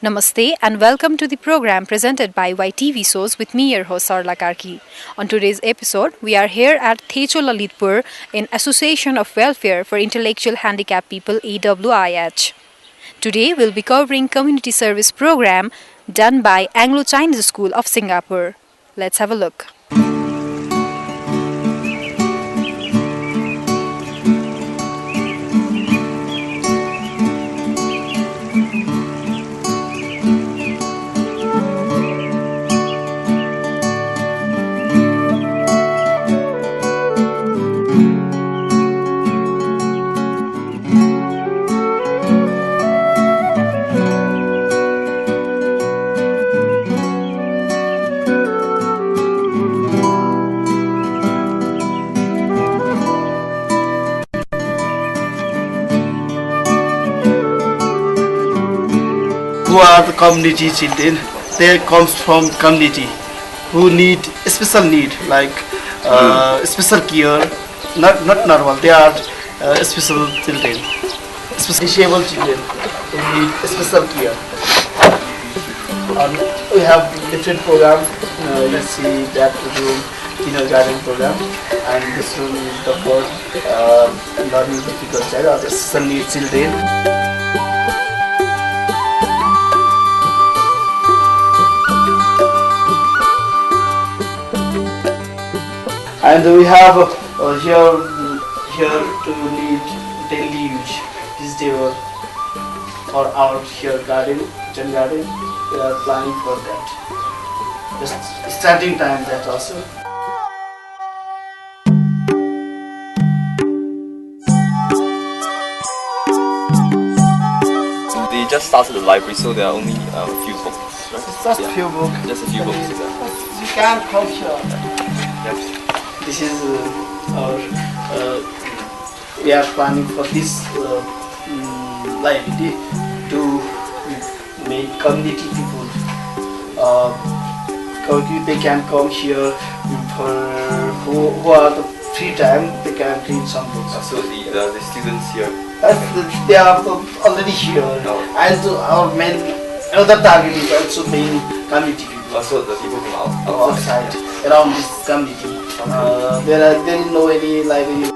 Namaste and welcome to the program presented by YTV Shows with me, your host Sarla Karki. On today's episode, we are here at Thecho Lalitpur in Association of Welfare for Intellectual Handicapped People AWIH. Today, we'll be covering community service program done by Anglo-Chinese School of Singapore. Let's have a look. Who are the community children? They comes from community who need special need like special care, not normal. They are special children, special disabled children who need special care. We have different programs. You see that room, kindergarten program, and this room is the for learning difficult child or special needs children. And we have here to need daily use vegetable for our here garden, kitchen garden. We are planning for that. Just starting time that also. They just started the library, so there are only a few books, right? Just a few books. Just a few books. You can come here. Yes. This is our. We are planning for this library to make community people. They can come here for who are the free time. They can read some books. So the students here. They are already here, and our main another target is also main community people. Also the people from outside around this community. There is no any library.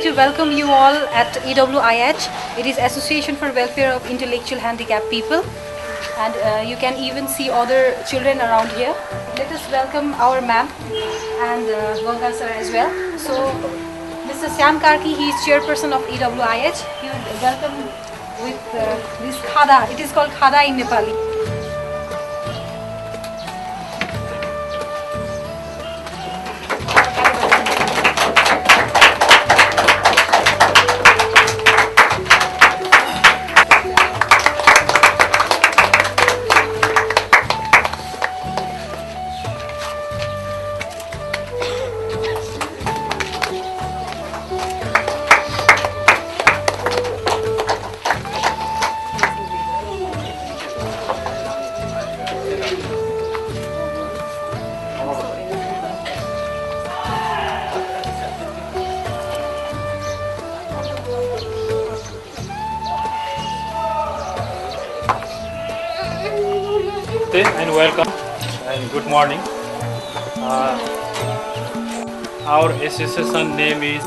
To welcome you all at AWIH. It is Association for Welfare of Intellectual Handicapped People, and you can even see other children around here. Let us welcome our ma'am and Ganga sir as well. So Mr. Sam Karki, he is chairperson of AWIH. He will welcome with this khada. It is called khada in Nepali. Namaste and welcome and good morning. Our association name is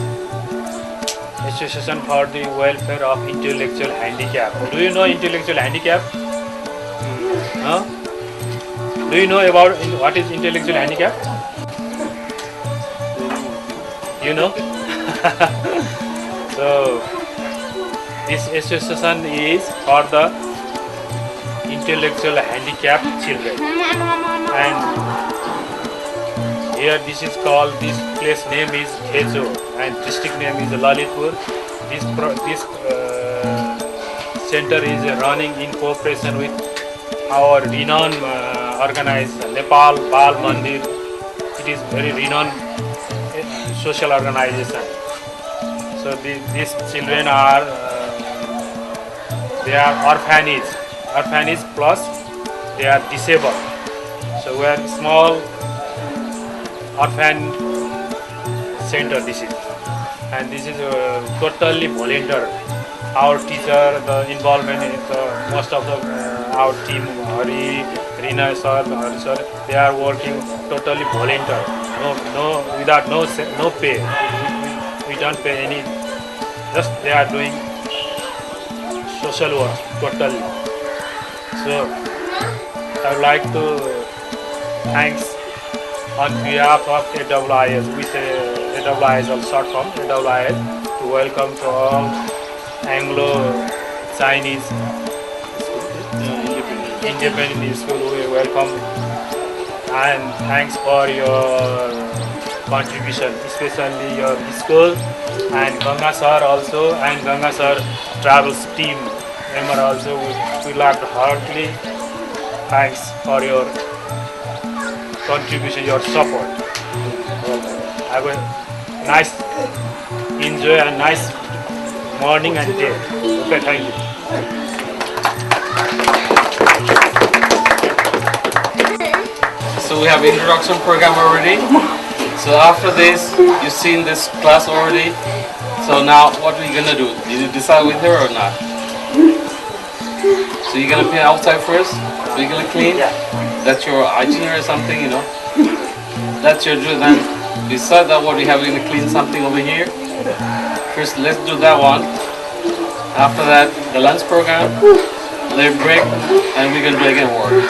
Association for the Welfare of Intellectual Handicap. Do you know intellectual handicap? Huh? Do you know about what is intellectual handicap? You know? So this association is for the intellectual handicapped children, and here this is called, this place name is Khecho and district name is Lalitpur. This center is running in cooperation with our renowned organized Nepal Bal Mandir. It is very renowned social organization. So these children are they are orphanage plus they are disabled. So we are small orphan center this is, and this is totally volunteer. Our teacher, the involvement in most of the our team, Hari, Rina sir, Hari sir, they are working totally volunteer. Without no pay. We don't pay any. Just they are doing social work totally. So I would like to thanks on behalf of AWIS, we say AWIS or short form AWIS, to welcome to all Anglo-Chinese independent school. We welcome and thanks for your contribution, especially your school and Ganga sir also, and Ganga sir travels team member also. We like to heartily thanks for your contribution, your support. Have a nice enjoy and nice morning and day. Okay, thank you. So we have introduction program already. So after this, you've seen this class already. So now what are you gonna do? Did you decide with her or not? So you're gonna clean outside first? So you're gonna clean? That's your itinerary or something, you know? That's your drill. Then decide that what we have, we're gonna clean something over here. First let's do that one. After that, the lunch program, let break, and we're gonna do again work.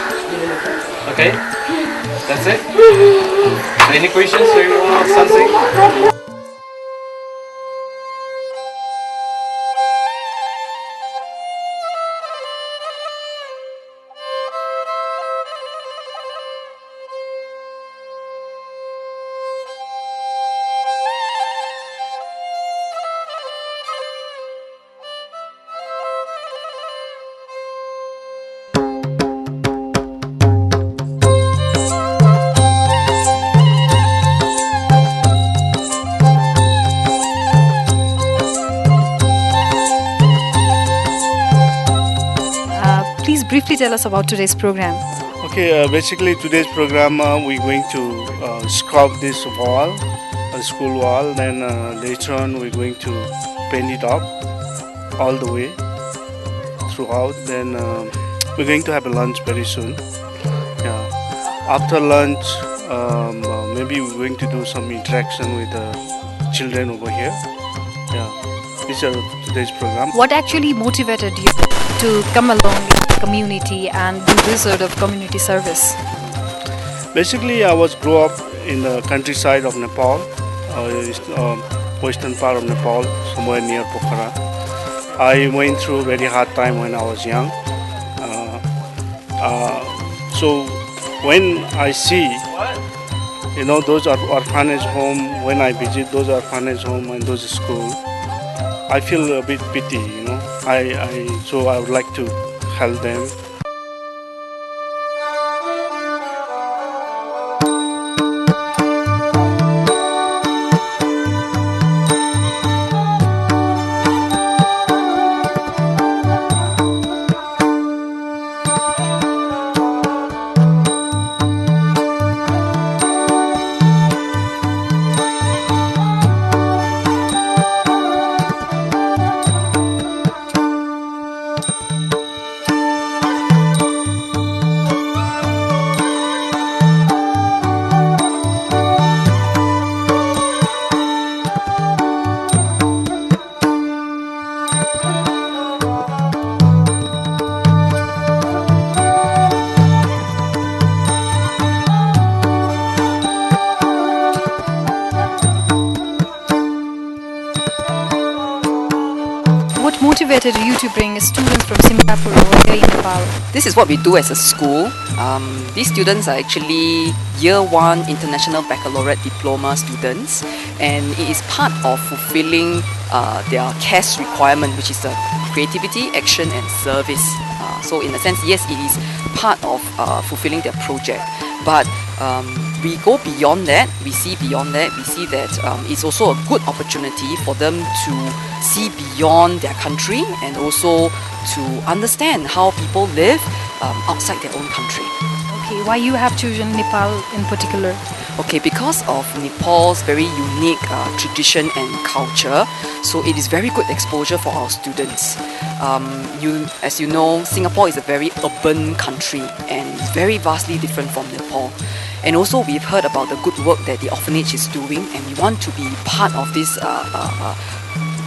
Okay? That's it? Any questions or you want something? Please briefly tell us about today's program. Okay, basically today's program we're going to scrub this wall, school wall. Then later on we're going to paint it up all the way throughout. Then we're going to have a lunch very soon. Yeah. After lunch, maybe we're going to do some interaction with the children over here. Yeah. This is today's program. What actually motivated you to come along in the community and do this sort of community service? Basically, I was grew up in the countryside of Nepal, western part of Nepal, somewhere near Pokhara. I went through a very hard time when I was young. So when I see, you know, those orphanage home, when I visit those orphanage home and those schools, I feel a bit pity, you know. So I would like to help them. motivated you to bring students from Singapore over here in Nepal? This is what we do as a school. These students are actually Year 1 International Baccalaureate Diploma students, and it is part of fulfilling their CAS requirement, which is creativity, action and service. So in a sense, yes, it is part of fulfilling their project. But we go beyond that, we see that it's also a good opportunity for them to see beyond their country and also to understand how people live outside their own country. Okay, why you have chosen Nepal in particular? Okay, because of Nepal's very unique tradition and culture, so it is very good exposure for our students. As you know, Singapore is a very urban country and it's very vastly different from Nepal. And also we've heard about the good work that the orphanage is doing, and we want to be part of this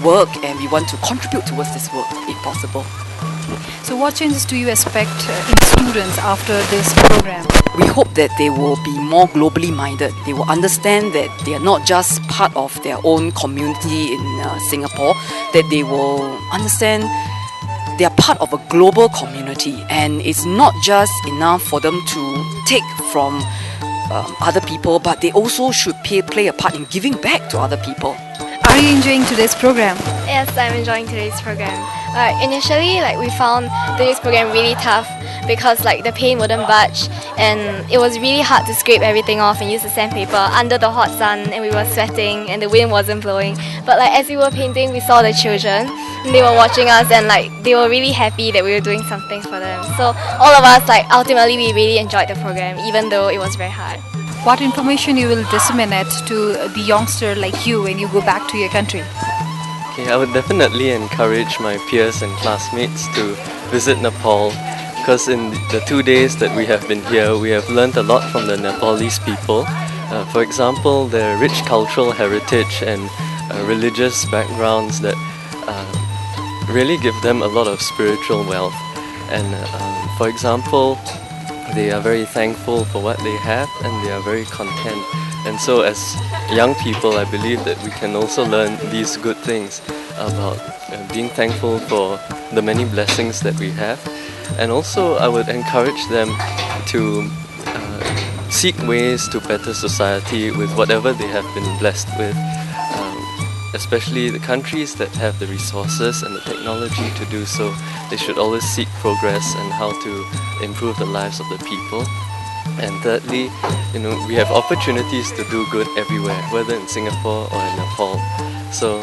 work, and we want to contribute towards this work if possible. So what changes do you expect in students after this program? We hope that they will be more globally minded. They will understand that they are not just part of their own community in Singapore, that they will understand they are part of a global community, and it's not just enough for them to take from other people, but they also should play a part in giving back to other people. Are you enjoying today's program? Yes, I'm enjoying today's program. Initially, we found today's program really tough because the paint wouldn't budge, and it was really hard to scrape everything off and use the sandpaper under the hot sun, and we were sweating and the wind wasn't blowing. But as we were painting, we saw the children and they were watching us, and they were really happy that we were doing something for them. So all of us ultimately we really enjoyed the program, even though it was very hard. What information you will disseminate to the youngster like you when you go back to your country? Okay, I would definitely encourage my peers and classmates to visit Nepal, because in the 2 days that we have been here, we have learned a lot from the Nepalese people. For example, their rich cultural heritage and religious backgrounds that really give them a lot of spiritual wealth. And for example, they are very thankful for what they have, and they are very content. And so as young people, I believe that we can also learn these good things about being thankful for the many blessings that we have. And also I would encourage them to seek ways to better society with whatever they have been blessed with, especially the countries that have the resources and the technology to do so. They should always seek progress and how to improve the lives of the people. And thirdly, we have opportunities to do good everywhere, whether in Singapore or in Nepal. So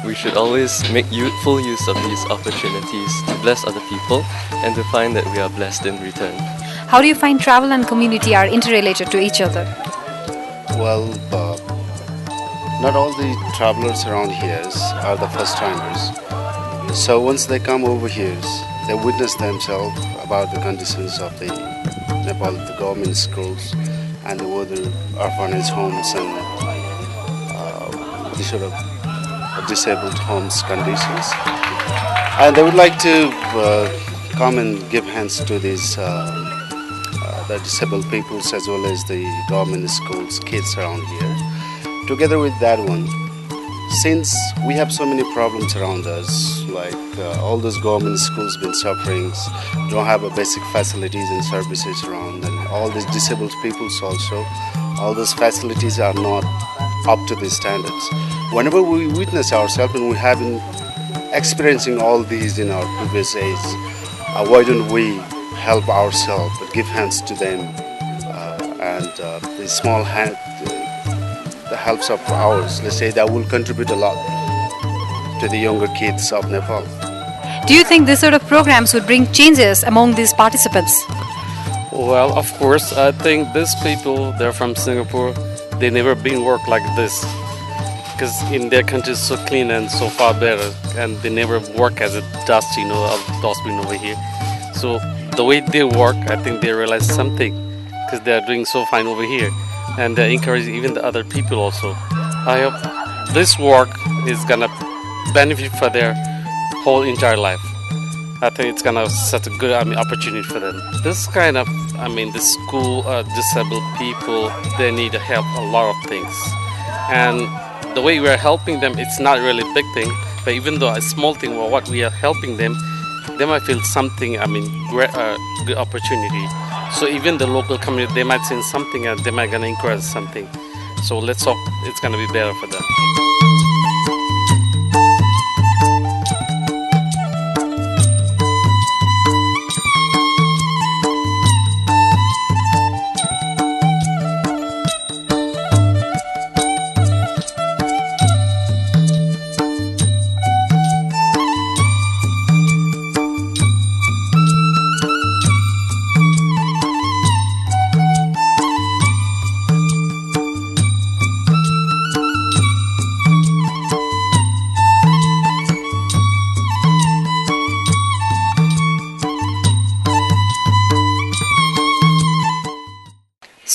we should always make full use of these opportunities to bless other people and to find that we are blessed in return. How do you find travel and community are interrelated to each other? Well, not all the travelers around here are the first timers. So once they come over here, they witness themselves about the conditions of the Nepal, the government schools and the other orphanage homes and the sort of disabled homes conditions. And they would like to come and give hands to these the disabled peoples as well as the government schools kids around here. Together with that one, since we have so many problems around us, all those government schools been suffering, don't have a basic facilities and services around, and all these disabled peoples also, all those facilities are not up to the standards. Whenever we witness ourselves and we have been experiencing all these in our previous age, why don't we help ourselves, give hands to them, and the small hand, the helps of ours, let's say, that will contribute a lot to the younger kids of Nepal. Do you think this sort of programs would bring changes among these participants? Well, of course, I think these people, they're from Singapore, they never been work like this. Because in their country it's so clean and so far better, and they never work as a dust, of dustbin over here. So the way they work, I think they realize something, because they are doing so fine over here. And they encourage even the other people also. I hope this work is gonna benefit for their whole entire life. I think it's gonna set a good opportunity for them. This kind of, the school disabled people, they need help a lot of things. And the way we're helping them, it's not really a big thing, But even though a small thing or what we are helping them, they might feel something, good opportunity. So even the local community, they might see something and they might gonna encourage something. So let's hope it's gonna be better for them.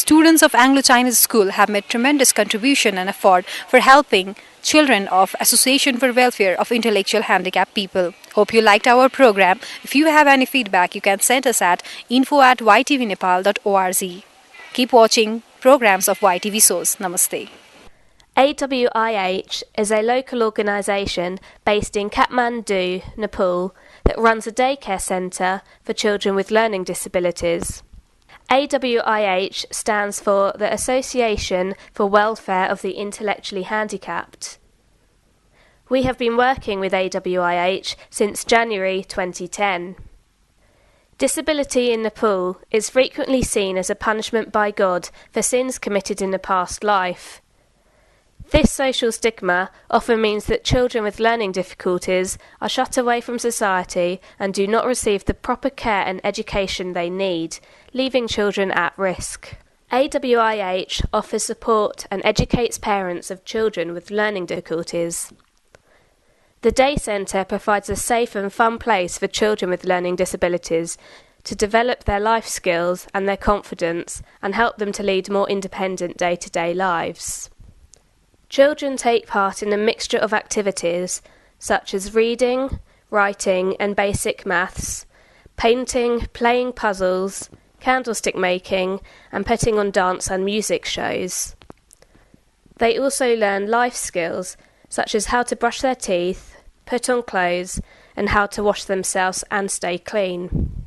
Students of Anglo-Chinese School have made tremendous contribution and effort for helping children of Association for Welfare of Intellectual Handicapped People. Hope you liked our program. If you have any feedback, you can send us at info@ytvnepal.org. Keep watching programs of YTV Source. Namaste. AWIH is a local organisation based in Kathmandu, Nepal, that runs a daycare centre for children with learning disabilities. AWIH stands for the Association for Welfare of the Intellectually Handicapped. We have been working with AWIH since January 2010. Disability in Nepal is frequently seen as a punishment by God for sins committed in a past life. This social stigma often means that children with learning difficulties are shut away from society and do not receive the proper care and education they need, leaving children at risk. AWIH offers support and educates parents of children with learning difficulties. The Day Centre provides a safe and fun place for children with learning disabilities to develop their life skills and their confidence and help them to lead more independent day-to-day lives. Children take part in a mixture of activities such as reading, writing and basic maths, painting, playing puzzles, candlestick making and putting on dance and music shows. They also learn life skills such as how to brush their teeth, put on clothes and how to wash themselves and stay clean.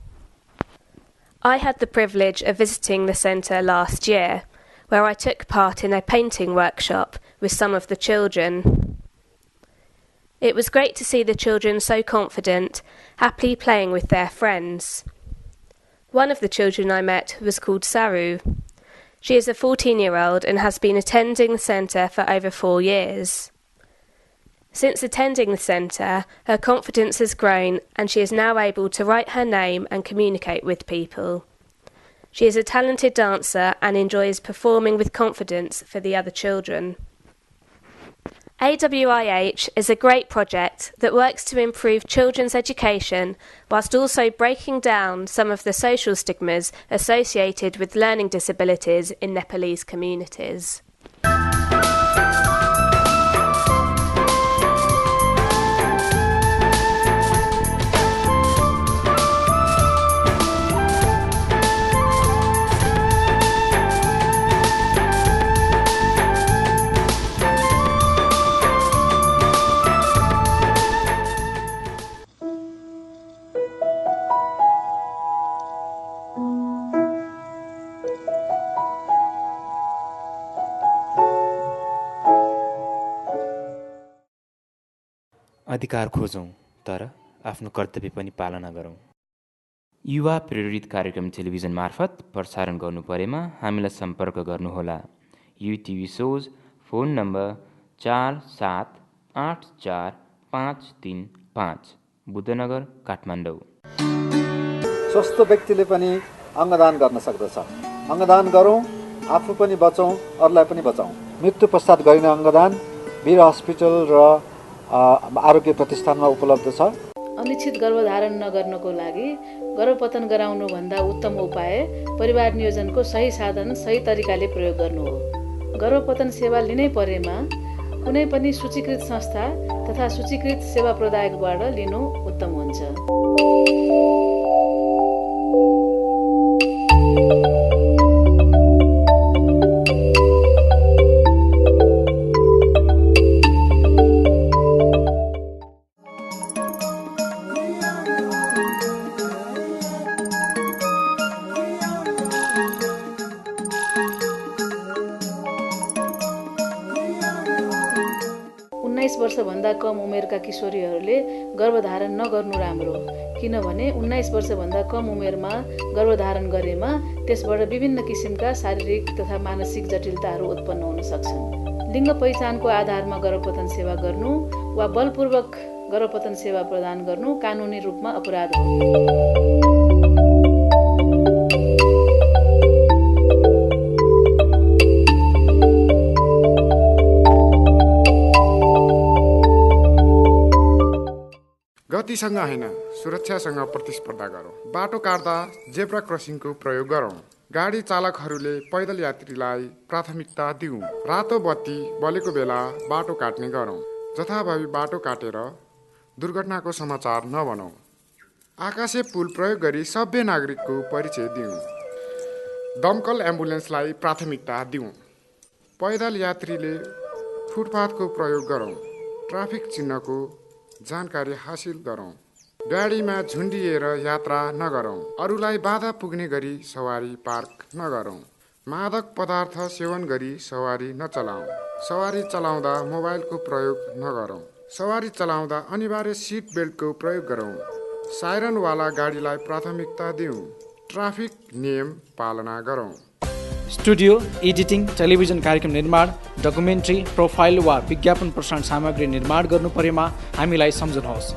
I had the privilege of visiting the centre last year, where I took part in a painting workshop with some of the children. It was great to see the children so confident, happily playing with their friends. One of the children I met was called Saru. She is a 14-year-old and has been attending the centre for over 4 years. Since attending the centre, her confidence has grown and she is now able to write her name and communicate with people. She is a talented dancer and enjoys performing with confidence for the other children. AWIH is a great project that works to improve children's education whilst also breaking down some of the social stigmas associated with learning disabilities in Nepalese communities. अधिकार खोजौं तर आफ्नो कर्तव्य पनि पालना गरौं। युवा प्रेरित कार्यक्रम टेलिभिजन मार्फत प्रसारण गर्नु परेमा हामीलाई सम्पर्क गर्नुहोला। युटिभी सोज फोन नम्बर 47845355 बुद्धनगर काठमाडौँ। स्वस्थ व्यक्तिले पनि अंगदान गर्न सक्दछ। अंगदान गरौं, आफू पनि बचौं, अरूलाई पनि बचाउँ। मृत्यु पश्चात गरिने अंगदान वीर हस्पिटल र आरोग्य प्रतिष्ठानमा उपलब्ध छ। अनिश्चित गर्भधारण नगर्नको लागि गर्भपतन गराउनु भन्दा उत्तम उपाय परिवार नियोजनको सही साधन सही तरिकाले प्रयोग गर्नु हो। गर्भपतन सेवा लिनै परेमा कुनै पनि सूचीकृत संस्था तथा सूचीकृत सेवा प्रदायकबाट लिनु उत्तम हुन्छ। 19 वर्षभन्दा कम उमेरका किशोरीहरूले गर्भधारण नगर्नु राम्रो हो, किनभने 19 वर्षभन्दा कम उमेरमा गर्भधारण गरेमा त्यसबाट विभिन्न किसिमका शारीरिक तथा मानसिक जटिलताहरू उत्पन्न हुन सक्छन्। लिङ्ग पहिचानको आधारमा गर्भपतन सेवा गर्नु वा बलपूर्वक गर्भपतन सेवा प्रदान गर्नु कानुनी रूपमा अपराध हो। गतिसँग होइन, सुरक्षासँग प्रतिस्पर्धा गरौँ। बाटो काट्दा जेब्रा क्रसिङको प्रयोग गरौँ। गाडी चालकहरूले पैदल यात्रीलाई प्राथमिकता दिउँ। रातो बत्ती बलेको बेला बाटो काट्ने गरौँ। जथाभावी बाटो काटेर दुर्घटनाको समाचार नबनाऊ। आकाशे पुल प्रयोग गरी सभ्य नागरिकको परिचय दिउँ। दमकल एम्बुलेन्सलाई प्राथमिकता दिउँ। पैदल यात्रीले फुटपाथको प्रयोग गरौँ। ट्राफिक चिन्हको जानकारी हासिल गरौँ। गाडीमा झुन्डिएर यात्रा नगरौँ। अरूलाई बाधा पुग्ने गरी सवारी पार्क नगरौँ। मादक पदार्थ सेवन गरी सवारी नचलाऊ। सवारी चलाउँदा मोबाइलको प्रयोग नगरौँ। सवारी चलाउँदा अनिवार्य सिट बेल्टको प्रयोग गरौँ। साइरनवाला गाडीलाई प्राथमिकता दिउँ। ट्राफिक नियम पालना गरौँ। स्टुडियो, एडिटिङ, टेलिभिजन कार्यक्रम निर्माण, डकुमेन्ट्री, प्रोफाइल वा विज्ञापन प्रसारण सामग्री निर्माण गर्नु परेमा हामीलाई सम्झनुहोस्।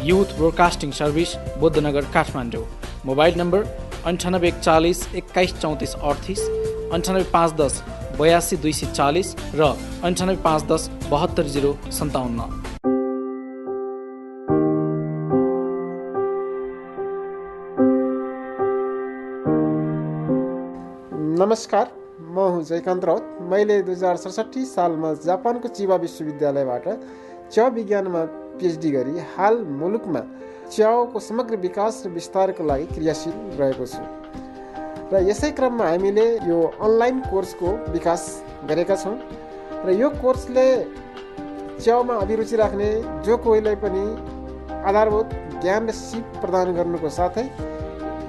Youth broadcasting service, Buddhanagar, Kathmandu. Mobile number 9840 21 34 38, 98510 82 240 र 98510 72 057। नमस्कार, म हुँ जयकान्त राउत। मैले 2067 सालमा जापानको चिबा विश्वविद्यालयबाट च्याउ विज्ञानमा पिएचडी गरी हाल मुलुकमा च्याउको समग्र विकास र विस्तारको लागि क्रियाशील रहेको छु। र यसै क्रममा हामीले यो अनलाइन कोर्सको विकास गरेका छौँ र यो कोर्सले च्याउमा अभिरुचि राख्ने जो कोहीलाई पनि आधारभूत ज्ञान र सिप प्रदान गर्नुको साथै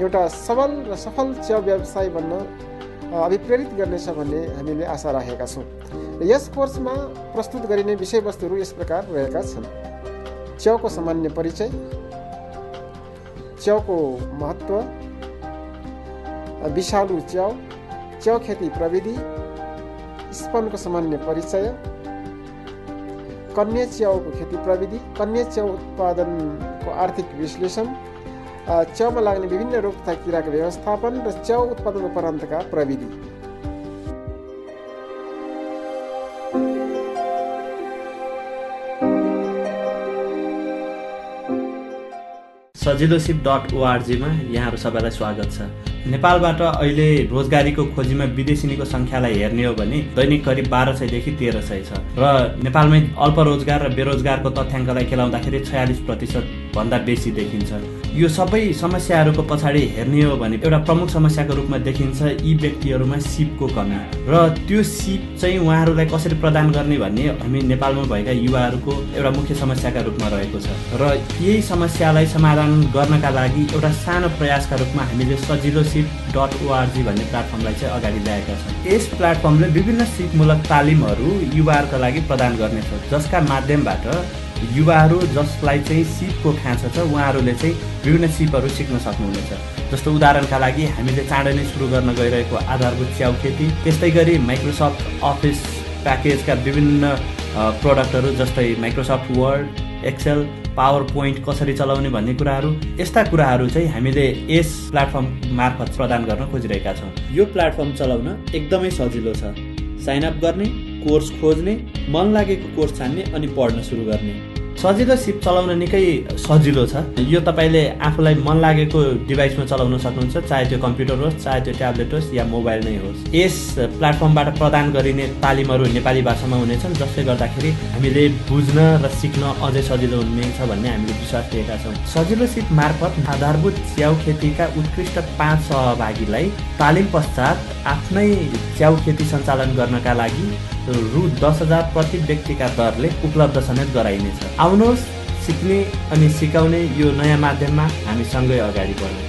एउटा सबल र सफल च्याउ व्यवसाय बन्न अभिप्रेरित गर्नेछ भन्ने हामीले आशा राखेका छौँ। यस कोर्समा प्रस्तुत गरिने विषयवस्तुहरू यस प्रकार रहेका छन्। च्याउको सामान्य परिचय, च्याउको महत्त्व, विषालु च्याउ, च्याउ खेती प्रविधि, स्पनको सामान्य परिचय, कन्या च्याउको खेती प्रविधि, कन्या च्याउ उत्पादनको आर्थिक विश्लेषण, च्याउमा लाग्ने विभिन्न रोग तथा किराको व्यवस्थापन र च्याउ उत्पादन उपरान्तका प्रविधि। सजिलोसिप.org मा यहाँहरू सबैलाई स्वागत छ। नेपालबाट अहिले रोजगारीको खोजीमा विदेशिनीको सङ्ख्यालाई हेर्ने हो भने दैनिक करिब 1200 देखि 1300 छ र नेपालमै अल्प रोजगार र बेरोजगारको तथ्याङ्कलाई खेलाउँदाखेरि 46% भन्दा बेसी देखिन्छ। यो सबै समस्याहरूको पछाडि हेर्ने हो भने एउटा प्रमुख समस्याको रूपमा देखिन्छ यी व्यक्तिहरूमा सिपको कमी र त्यो सिप चाहिँ उहाँहरूलाई कसरी प्रदान गर्ने भन्ने हामी नेपालमा भएका युवाहरूको एउटा मुख्य समस्याका रूपमा रहेको छ र यही समस्यालाई समाधान गर्नका लागि एउटा सानो प्रयासका रूपमा हामीले सजिलोसिप.org भन्ने प्लेटफर्मलाई चाहिँ अगाडि ल्याएका छौँ। यस प्लेटफर्मले विभिन्न सिपमूलक तालिमहरू युवाहरूका लागि प्रदान गर्नेछ, जसका माध्यमबाट युवाहरू जसलाई चाहिँ सिपको खाँचो छ उहाँहरूले चाहिँ विभिन्न सिपहरू सिक्न सक्नुहुनेछ। जस्तो उदाहरणका लागि हामीले चाँडै नै सुरु गर्न गइरहेको आधारभूत च्याउ खेती, त्यस्तै गरी माइक्रोसफ्ट अफिस प्याकेजका विभिन्न प्रोडक्टहरू जस्तै Microsoft Word, Excel, PowerPoint कसरी चलाउने भन्ने कुराहरू, यस्ता कुराहरू चाहिँ हामीले यस प्लेटफर्म मार्फत प्रदान गर्न खोजिरहेका छौँ। यो प्लेटफर्म चलाउन एकदमै सजिलो छ। साइन अप गर्ने, कोर्स खोज्ने, मन लागेको कोर्स छान्ने अनि पढ्न सुरु गर्ने। सजिलो सिप चलाउन निकै सजिलो छ। यो तपाईँले आफूलाई मन लागेको डिभाइसमा चलाउन सक्नुहुन्छ, चाहे त्यो कम्प्युटर होस्, चाहे त्यो ट्याब्लेट होस् या मोबाइल नै होस्। यस प्लेटफर्मबाट प्रदान गरिने तालिमहरू नेपाली भाषामा हुनेछन्, जसले गर्दाखेरि हामीले बुझ्न र सिक्न अझै सजिलो हुनेछ भन्ने हामीले विश्वास लिएका छौँ। सजिलो सिप मार्फत आधारभूत च्याउ खेतीका उत्कृष्ट 5 सहभागीलाई तालिम पश्चात आफ्नै च्याउ खेती सञ्चालन गर्नका लागि रु 10,000 प्रति व्यक्तिका दरले उपलब्ध समेत गराइनेछ। आउनुहोस्, सिक्ने अनि सिकाउने यो नयाँ माध्यममा हामी सँगै अगाडि बढौँ।